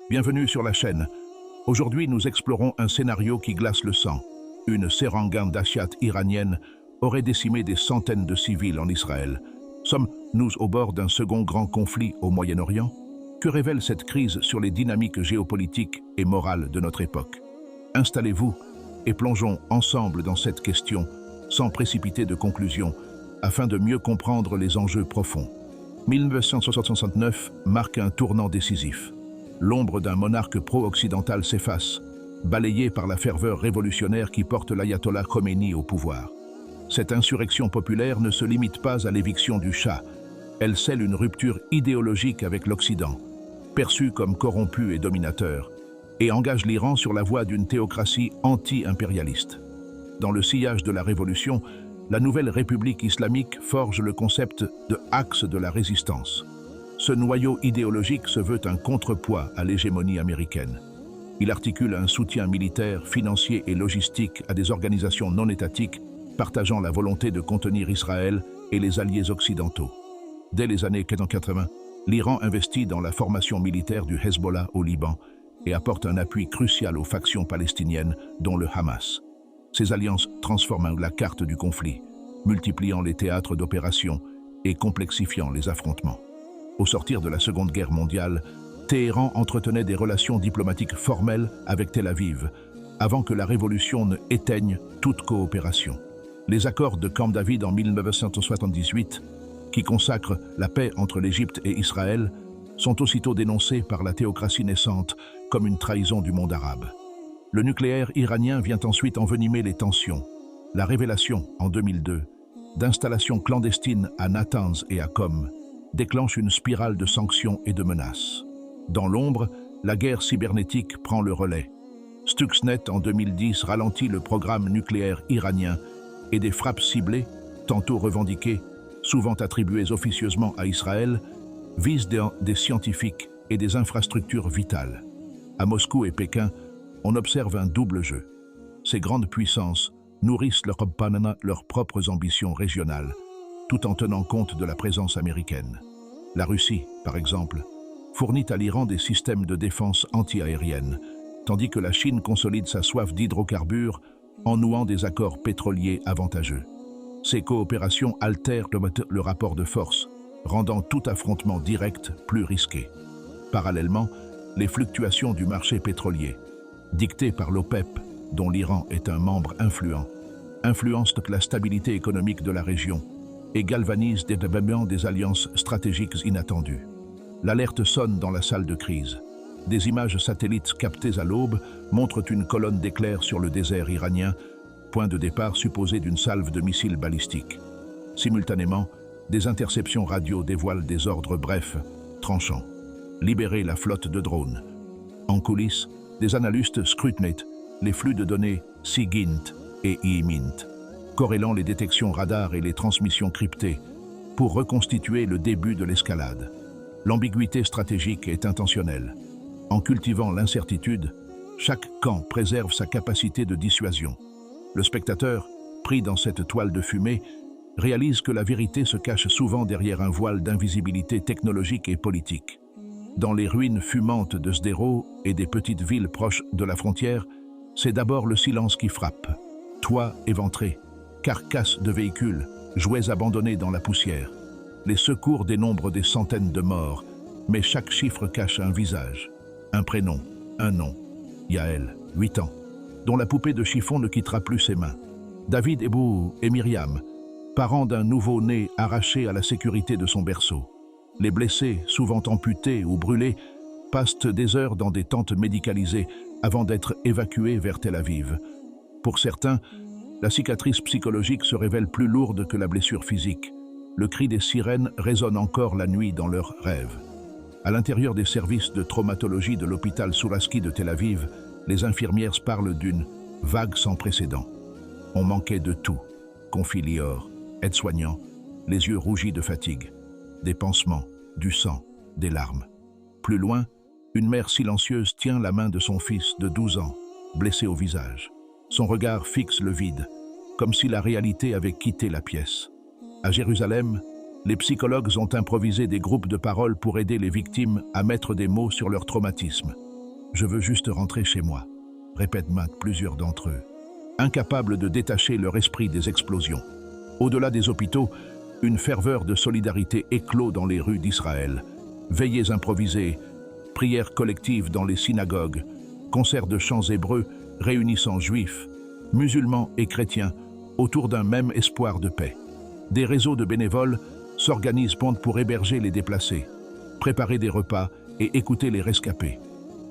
Bienvenue sur la chaîne. Aujourd'hui, nous explorons un scénario qui glace le sang. Une sérangane d'Achiat iranienne aurait décimé des centaines de civils en Israël. Sommes-nous au bord d'un second grand conflit au Moyen-Orient? Que révèle cette crise sur les dynamiques géopolitiques et morales de notre époque? Installez-vous et plongeons ensemble dans cette question, sans précipiter de conclusion, afin de mieux comprendre les enjeux profonds. 1969 marque un tournant décisif. L'ombre d'un monarque pro-occidental s'efface, balayée par la ferveur révolutionnaire qui porte l'ayatollah Khomeini au pouvoir. Cette insurrection populaire ne se limite pas à l'éviction du Shah. Elle scelle une rupture idéologique avec l'Occident, perçu comme corrompu et dominateur, et engage l'Iran sur la voie d'une théocratie anti-impérialiste. Dans le sillage de la révolution, la nouvelle République islamique forge le concept de axe de la résistance. Ce noyau idéologique se veut un contrepoids à l'hégémonie américaine. Il articule un soutien militaire, financier et logistique à des organisations non étatiques partageant la volonté de contenir Israël et les alliés occidentaux. Dès les années 1980, l'Iran investit dans la formation militaire du Hezbollah au Liban et apporte un appui crucial aux factions palestiniennes, dont le Hamas. Ces alliances transforment la carte du conflit, multipliant les théâtres d'opération et complexifiant les affrontements. Au sortir de la Seconde Guerre mondiale, Téhéran entretenait des relations diplomatiques formelles avec Tel Aviv, avant que la révolution ne éteigne toute coopération. Les accords de Camp David en 1978, qui consacrent la paix entre l'Égypte et Israël, sont aussitôt dénoncés par la théocratie naissante comme une trahison du monde arabe. Le nucléaire iranien vient ensuite envenimer les tensions. La révélation, en 2002, d'installations clandestines à Natanz et à Qom déclenche une spirale de sanctions et de menaces. Dans l'ombre, la guerre cybernétique prend le relais. Stuxnet, en 2010, ralentit le programme nucléaire iranien et des frappes ciblées, tantôt revendiquées, souvent attribuées officieusement à Israël, visent des scientifiques et des infrastructures vitales. À Moscou et Pékin, on observe un double jeu. Ces grandes puissances nourrissent leurs propres ambitions régionales, tout en tenant compte de la présence américaine. La Russie, par exemple, fournit à l'Iran des systèmes de défense anti-aérienne, tandis que la Chine consolide sa soif d'hydrocarbures en nouant des accords pétroliers avantageux. Ces coopérations altèrent le rapport de force, rendant tout affrontement direct plus risqué. Parallèlement, les fluctuations du marché pétrolier, dictées par l'OPEP, dont l'Iran est un membre influent, influencent la stabilité économique de la région et galvanisent des alliances stratégiques inattendues. L'alerte sonne dans la salle de crise. Des images satellites captées à l'aube montrent une colonne d'éclairs sur le désert iranien, point de départ supposé d'une salve de missiles balistiques. Simultanément, des interceptions radio dévoilent des ordres brefs, tranchants. Libérer la flotte de drones. En coulisses, des analystes scrutent les flux de données SIGINT et IMINT, corrélant les détections radar et les transmissions cryptées, pour reconstituer le début de l'escalade. L'ambiguïté stratégique est intentionnelle. En cultivant l'incertitude, chaque camp préserve sa capacité de dissuasion. Le spectateur, pris dans cette toile de fumée, réalise que la vérité se cache souvent derrière un voile d'invisibilité technologique et politique. Dans les ruines fumantes de Sderot et des petites villes proches de la frontière, c'est d'abord le silence qui frappe. Toits éventrés, carcasses de véhicules, jouets abandonnés dans la poussière. Les secours dénombrent des centaines de morts, mais chaque chiffre cache un visage, un prénom, un nom. Yael, 8 ans, dont la poupée de chiffon ne quittera plus ses mains. David Ebou et Myriam, parents d'un nouveau-né arraché à la sécurité de son berceau. Les blessés, souvent amputés ou brûlés, passent des heures dans des tentes médicalisées avant d'être évacués vers Tel Aviv. Pour certains, la cicatrice psychologique se révèle plus lourde que la blessure physique. Le cri des sirènes résonne encore la nuit dans leurs rêves. À l'intérieur des services de traumatologie de l'hôpital Souraski de Tel Aviv, les infirmières parlent d'une vague sans précédent. On manquait de tout, confie Lior, aide-soignant, les yeux rougis de fatigue. Des pansements, du sang, des larmes. Plus loin, une mère silencieuse tient la main de son fils de 12 ans, blessé au visage. Son regard fixe le vide, comme si la réalité avait quitté la pièce. À Jérusalem, les psychologues ont improvisé des groupes de parole pour aider les victimes à mettre des mots sur leur traumatisme. Je veux juste rentrer chez moi, répètent plusieurs d'entre eux, incapables de détacher leur esprit des explosions. Au-delà des hôpitaux, une ferveur de solidarité éclot dans les rues d'Israël. Veillées improvisées, prières collectives dans les synagogues, concerts de chants hébreux réunissant juifs, musulmans et chrétiens autour d'un même espoir de paix. Des réseaux de bénévoles s'organisent pour héberger les déplacés, préparer des repas et écouter les rescapés.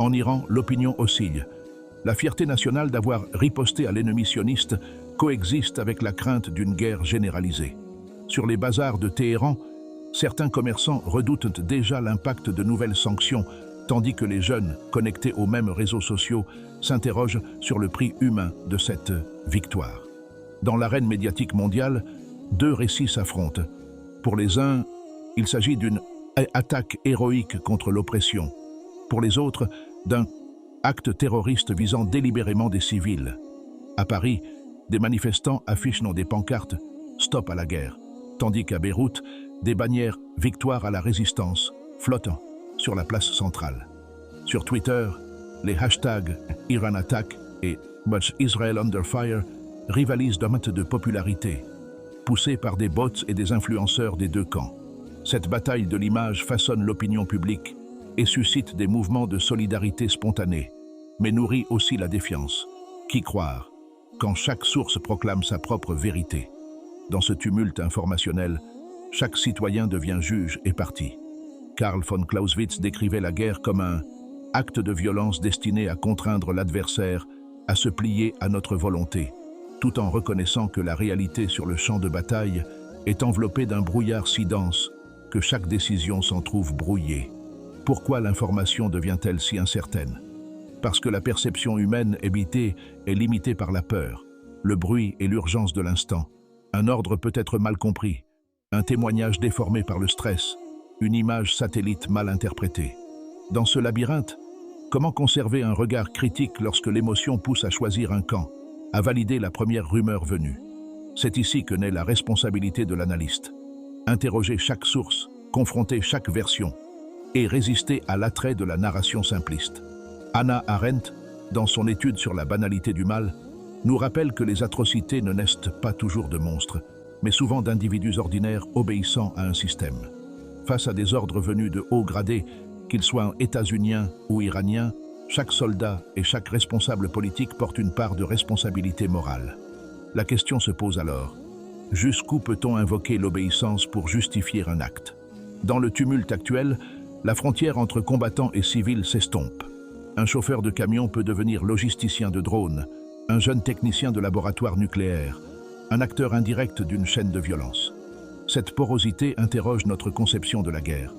En Iran, l'opinion oscille. La fierté nationale d'avoir riposté à l'ennemi sioniste coexiste avec la crainte d'une guerre généralisée. Sur les bazars de Téhéran, certains commerçants redoutent déjà l'impact de nouvelles sanctions, tandis que les jeunes, connectés aux mêmes réseaux sociaux, s'interrogent sur le prix humain de cette victoire. Dans l'arène médiatique mondiale, deux récits s'affrontent. Pour les uns, il s'agit d'une attaque héroïque contre l'oppression. Pour les autres, d'un acte terroriste visant délibérément des civils. À Paris, des manifestants affichent dans des pancartes « Stop à la guerre », tandis qu'à Beyrouth, des bannières « Victoire à la résistance » flottent sur la place centrale. Sur Twitter, les hashtags « Iran Attack » et « But Israel Under Fire » rivalisent de popularité, poussés par des bots et des influenceurs des deux camps. Cette bataille de l'image façonne l'opinion publique et suscite des mouvements de solidarité spontanés, mais nourrit aussi la défiance. Qui croire quand chaque source proclame sa propre vérité? Dans ce tumulte informationnel, chaque citoyen devient juge et partie. Karl von Clausewitz décrivait la guerre comme un acte de violence destiné à contraindre l'adversaire à se plier à notre volonté, tout en reconnaissant que la réalité sur le champ de bataille est enveloppée d'un brouillard si dense que chaque décision s'en trouve brouillée. Pourquoi l'information devient-elle si incertaine? Parce que la perception humaine est limitée par la peur, le bruit et l'urgence de l'instant. Un ordre peut être mal compris, un témoignage déformé par le stress, une image satellite mal interprétée. Dans ce labyrinthe, comment conserver un regard critique lorsque l'émotion pousse à choisir un camp, à valider la première rumeur venue? C'est ici que naît la responsabilité de l'analyste. Interroger chaque source, confronter chaque version, et résister à l'attrait de la narration simpliste. Hannah Arendt, dans son étude sur la banalité du mal, nous rappelle que les atrocités ne naissent pas toujours de monstres, mais souvent d'individus ordinaires obéissant à un système. Face à des ordres venus de haut gradé, qu'ils soient états-uniens ou iraniens, chaque soldat et chaque responsable politique porte une part de responsabilité morale. La question se pose alors, jusqu'où peut-on invoquer l'obéissance pour justifier un acte? Dans le tumulte actuel, la frontière entre combattants et civils s'estompe. Un chauffeur de camion peut devenir logisticien de drone, un jeune technicien de laboratoire nucléaire, un acteur indirect d'une chaîne de violence. Cette porosité interroge notre conception de la guerre.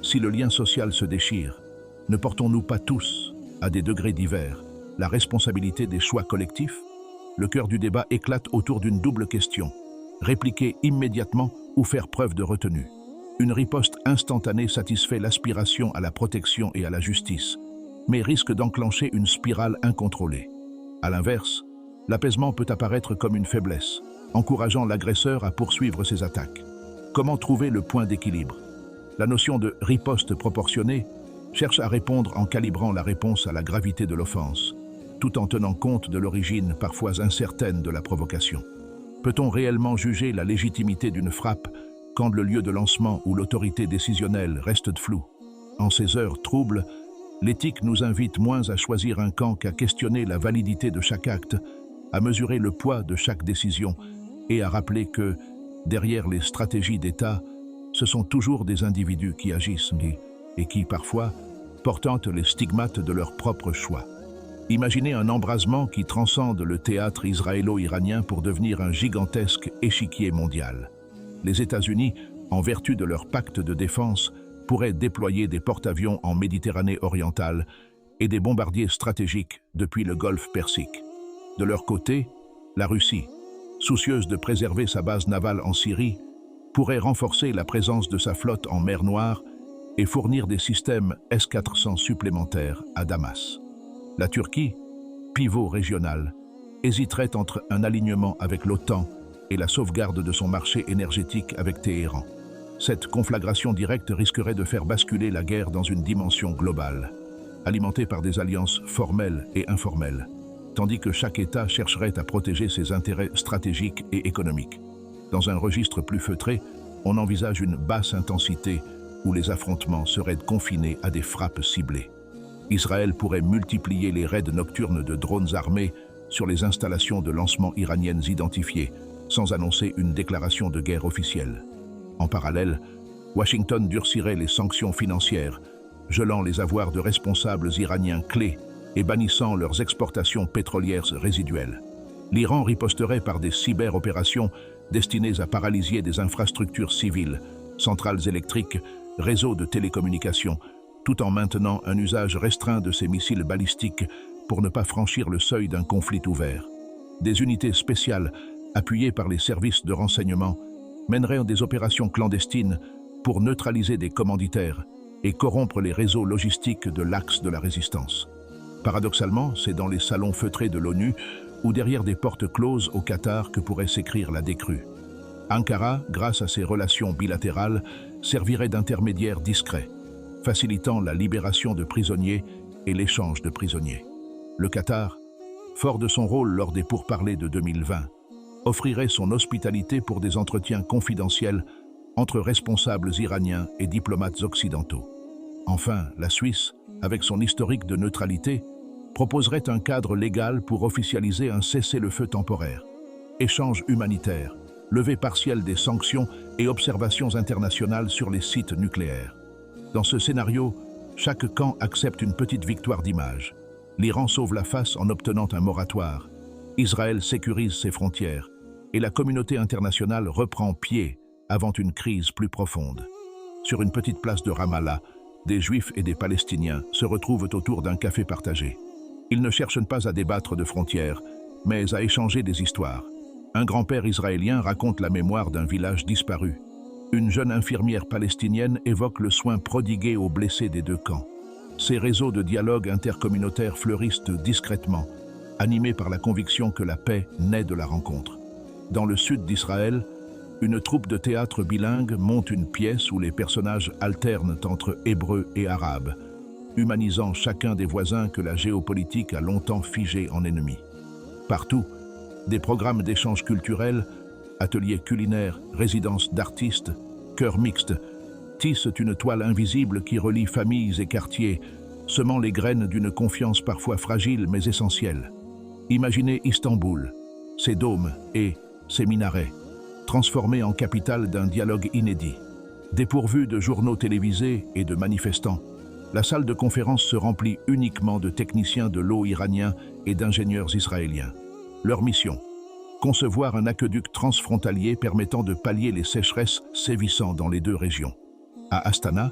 Si le lien social se déchire, ne portons-nous pas tous, à des degrés divers, la responsabilité des choix collectifs? Le cœur du débat éclate autour d'une double question. Répliquer immédiatement ou faire preuve de retenue? Une riposte instantanée satisfait l'aspiration à la protection et à la justice, mais risque d'enclencher une spirale incontrôlée. À l'inverse, l'apaisement peut apparaître comme une faiblesse, encourageant l'agresseur à poursuivre ses attaques. Comment trouver le point d'équilibre? La notion de riposte proportionnée cherche à répondre en calibrant la réponse à la gravité de l'offense, tout en tenant compte de l'origine parfois incertaine de la provocation. Peut-on réellement juger la légitimité d'une frappe quand le lieu de lancement ou l'autorité décisionnelle reste floue? En ces heures troubles, l'éthique nous invite moins à choisir un camp qu'à questionner la validité de chaque acte, à mesurer le poids de chaque décision et à rappeler que, derrière les stratégies d'État, ce sont toujours des individus qui agissent et qui, parfois, portent les stigmates de leurs propres choix. Imaginez un embrasement qui transcende le théâtre israélo-iranien pour devenir un gigantesque échiquier mondial. Les États-Unis, en vertu de leur pacte de défense, pourraient déployer des porte-avions en Méditerranée orientale et des bombardiers stratégiques depuis le Golfe Persique. De leur côté, la Russie, soucieuse de préserver sa base navale en Syrie, pourrait renforcer la présence de sa flotte en mer Noire et fournir des systèmes S-400 supplémentaires à Damas. La Turquie, pivot régional, hésiterait entre un alignement avec l'OTAN et la sauvegarde de son marché énergétique avec Téhéran. Cette conflagration directe risquerait de faire basculer la guerre dans une dimension globale. alimentée par des alliances formelles et informelles, tandis que chaque État chercherait à protéger ses intérêts stratégiques et économiques. Dans un registre plus feutré, on envisage une basse intensité où les affrontements seraient confinés à des frappes ciblées. Israël pourrait multiplier les raids nocturnes de drones armés sur les installations de lancement iraniennes identifiées, sans annoncer une déclaration de guerre officielle. En parallèle, Washington durcirait les sanctions financières, gelant les avoirs de responsables iraniens clés et bannissant leurs exportations pétrolières résiduelles. L'Iran riposterait par des cyber-opérations destinées à paralyser des infrastructures civiles, centrales électriques, réseaux de télécommunications, tout en maintenant un usage restreint de ces missiles balistiques pour ne pas franchir le seuil d'un conflit ouvert. Des unités spéciales, appuyées par les services de renseignement, mèneraient des opérations clandestines pour neutraliser des commanditaires et corrompre les réseaux logistiques de l'axe de la résistance. Paradoxalement, c'est dans les salons feutrés de l'ONU ou derrière des portes closes au Qatar que pourrait s'écrire la décrue. Ankara, grâce à ses relations bilatérales, servirait d'intermédiaire discret, facilitant la libération de prisonniers et l'échange de prisonniers. Le Qatar, fort de son rôle lors des pourparlers de 2020, offrirait son hospitalité pour des entretiens confidentiels entre responsables iraniens et diplomates occidentaux. Enfin, la Suisse, avec son historique de neutralité, proposerait un cadre légal pour officialiser un cessez-le-feu temporaire, échange humanitaire, levée partielle des sanctions et observations internationales sur les sites nucléaires. Dans ce scénario, chaque camp accepte une petite victoire d'image. L'Iran sauve la face en obtenant un moratoire, Israël sécurise ses frontières et la communauté internationale reprend pied avant une crise plus profonde. Sur une petite place de Ramallah, des Juifs et des Palestiniens se retrouvent autour d'un café partagé. Ils ne cherchent pas à débattre de frontières, mais à échanger des histoires. Un grand-père israélien raconte la mémoire d'un village disparu. Une jeune infirmière palestinienne évoque le soin prodigué aux blessés des deux camps. Ces réseaux de dialogue intercommunautaire fleurissent discrètement, animés par la conviction que la paix naît de la rencontre. Dans le sud d'Israël, une troupe de théâtre bilingue monte une pièce où les personnages alternent entre hébreu et arabe, humanisant chacun des voisins que la géopolitique a longtemps figés en ennemis. Partout, des programmes d'échange culturels, ateliers culinaires, résidences d'artistes, chœurs mixtes, tissent une toile invisible qui relie familles et quartiers, semant les graines d'une confiance parfois fragile mais essentielle. Imaginez Istanbul, ses dômes et ses minarets, transformés en capitale d'un dialogue inédit. Dépourvue de journaux télévisés et de manifestants, la salle de conférence se remplit uniquement de techniciens de l'eau iraniens et d'ingénieurs israéliens. Leur mission: concevoir un aqueduc transfrontalier permettant de pallier les sécheresses sévissant dans les deux régions. À Astana,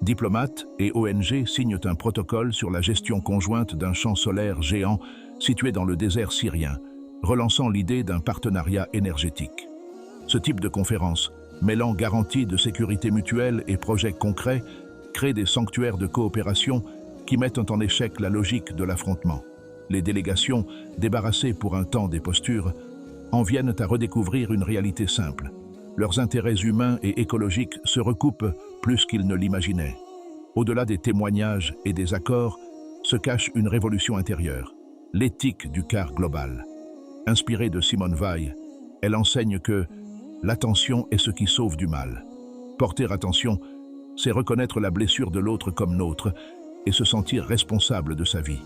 diplomates et ONG signent un protocole sur la gestion conjointe d'un champ solaire géant situé dans le désert syrien, relançant l'idée d'un partenariat énergétique. Ce type de conférence, mêlant garanties de sécurité mutuelle et projets concrets, crée des sanctuaires de coopération qui mettent en échec la logique de l'affrontement. Les délégations, débarrassées pour un temps des postures, en viennent à redécouvrir une réalité simple. Leurs intérêts humains et écologiques se recoupent plus qu'ils ne l'imaginaient. Au-delà des témoignages et des accords, se cache une révolution intérieure, l'éthique du quart global. Inspirée de Simone Weil, elle enseigne que l'attention est ce qui sauve du mal. Porter attention, c'est reconnaître la blessure de l'autre comme nôtre et se sentir responsable de sa vie.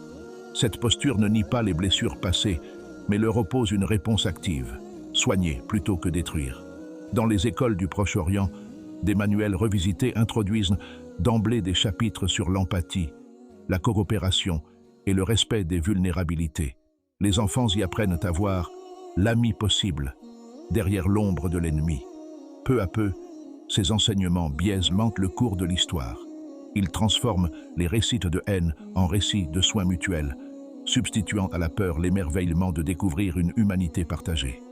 Cette posture ne nie pas les blessures passées, mais leur oppose une réponse active, soigner plutôt que détruire. Dans les écoles du Proche-Orient, des manuels revisités introduisent d'emblée des chapitres sur l'empathie, la coopération et le respect des vulnérabilités. Les enfants y apprennent à voir l'ami possible derrière l'ombre de l'ennemi. Peu à peu, ces enseignements biaisent le cours de l'histoire. Ils transforment les récits de haine en récits de soins mutuels, substituant à la peur l'émerveillement de découvrir une humanité partagée.